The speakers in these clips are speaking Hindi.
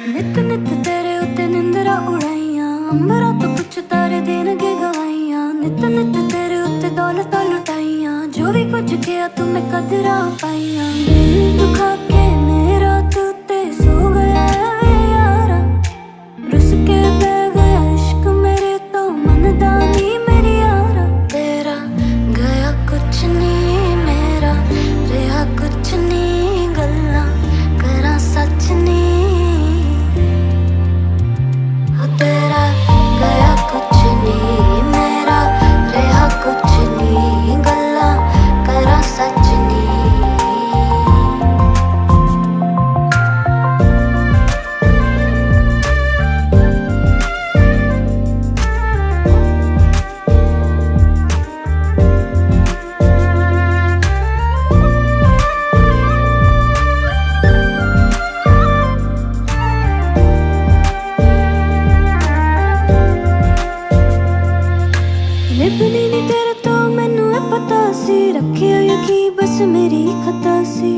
नित नित तेरे उत्ते निंदरा उड़ाइयां, अंबरा तो कुछ तारे देनगे गवाइयां। नित नित तेरे उत्ते दौलत लुटाइयां, जो भी कुछ किया तुम्हें कदरा पाइयां। दिल दुखा के मेरा तू ते सो गया है यारा, रुस के बह गया इश्क मेरे तो मनदानी मेरी यारा। तेरा गया कुछ नहीं मेरा रहा कुछ नहीं, गल्लां करा सच नहीं। तेरा गया कुछ नहीं मेरा रहा कुछ नहीं, गल्लां करा सच नहीं। निभनी नी तेरे तो मैनू है पता सी, रखियो यकीन बस मेरी खता सी।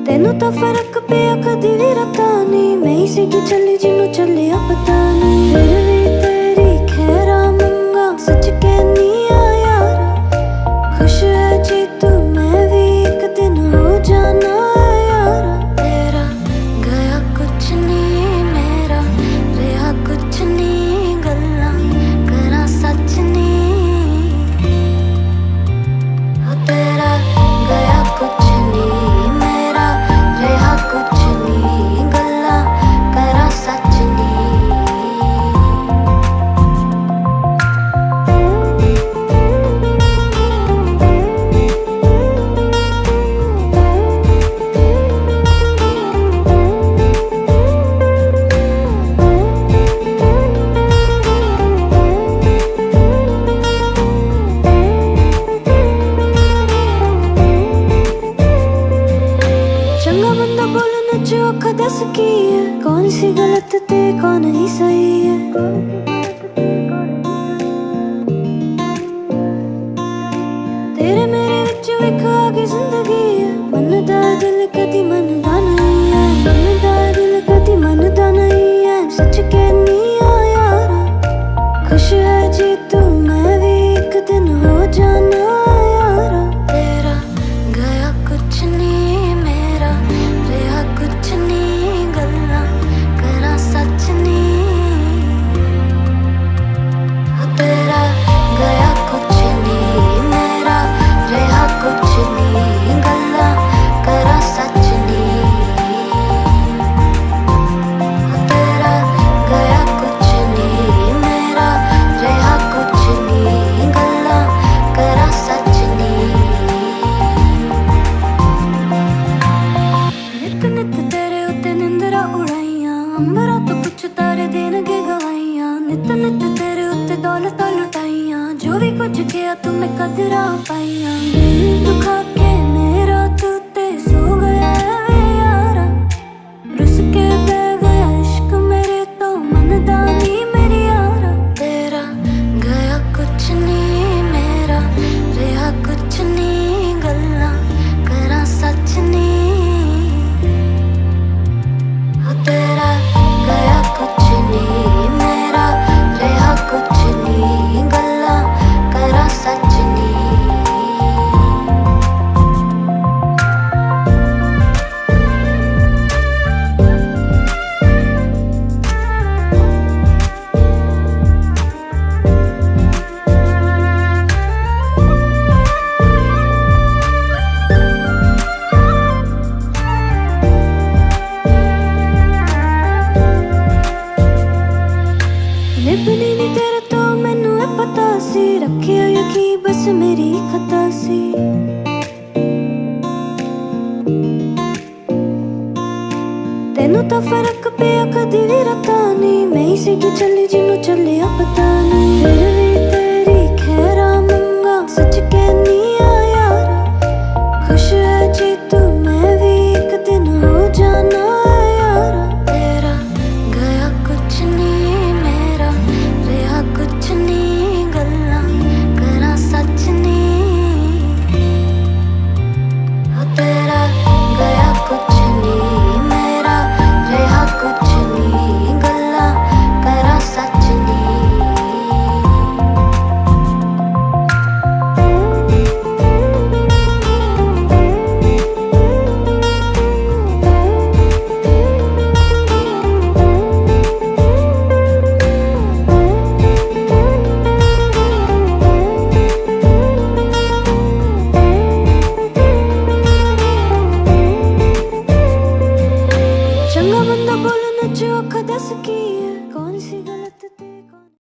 तेनू तो फर्क पिया कदी भी रता नहीं, मैं ही सी की चली जिनू चलिया पता नहीं। फिर भी तेरी खैरा मंगा सच कहनी आ यारा, खुश है जी तू मैं भी एक दिन हो जाना है यारा। तेरा गया कुछ नहीं मेरा रहा कुछ नहीं, गल्लां करा सच नहीं। तेरा गया कुछ नहीं मेरा रहा कुछ नहीं, गल्लां करा सच नहीं। चंगा बंदा बोलने च औखा दस की है, कौन सी गलत ते कौन ही सही है। तेरे मेरे विच विख आगे जिंदगी है, मनदा दिल कदी मनदा नहीं है। मनदा दिल कदी मनदा नहीं है, सच कहनी आ यारा, खुश है जी तू मैं भी एक दिन हो जाना है यारा। तेरा गया कुछ नहीं मेरा रहा कुछ नहीं, गल्लां करा सच नहीं। तेरा गया कुछ नहीं मेरा रहा कुछ नहीं, गल्लां करा सच नहीं। तेरा गया कुछ नहीं मेरा रहा कुछ नहीं, गल्लां करा सच नहीं। नित नित तेरे उत्ते निंदरा उड़ाइयां, अंबरा तो कुछ तारे देनगे गवाइयां। नित नित तेरे उत्ते दौलत लुटाइयां, जो भी कुछ किया तुम्हें कदरा पाइयां। दिल दुखा के मेरा तू ते सो गया है यारा, रुस के बह गया इश्क मेरे तो मनदानी मेरी यारा। तेरा गया कुछ नहीं मेरा रहा कुछ नहीं, गल्लां करा सच नहीं। तेरा गया कुछ नहीं मेरा रहा कुछ नहीं, गल्लां करा सच नहीं। निभनी नी तेरे तो मैनू है पता सी, रखियो यकीन बस मेरी खता सी। तेनू तो फर्क पिया कदी भी रता नहीं, मैं ही सी की चली जिनू चलिया पता नहीं। फिर भी तेरी खैरा मंगा सच कहनी आ यारा, खुश है जी तू मैं भी एक दिन हो जाना है यारा। तेरा गया कुछ नहीं मेरा रहा कुछ नहीं, गल्लां करा सच नहीं। तेरा दस की है कौन सी गलत तेरी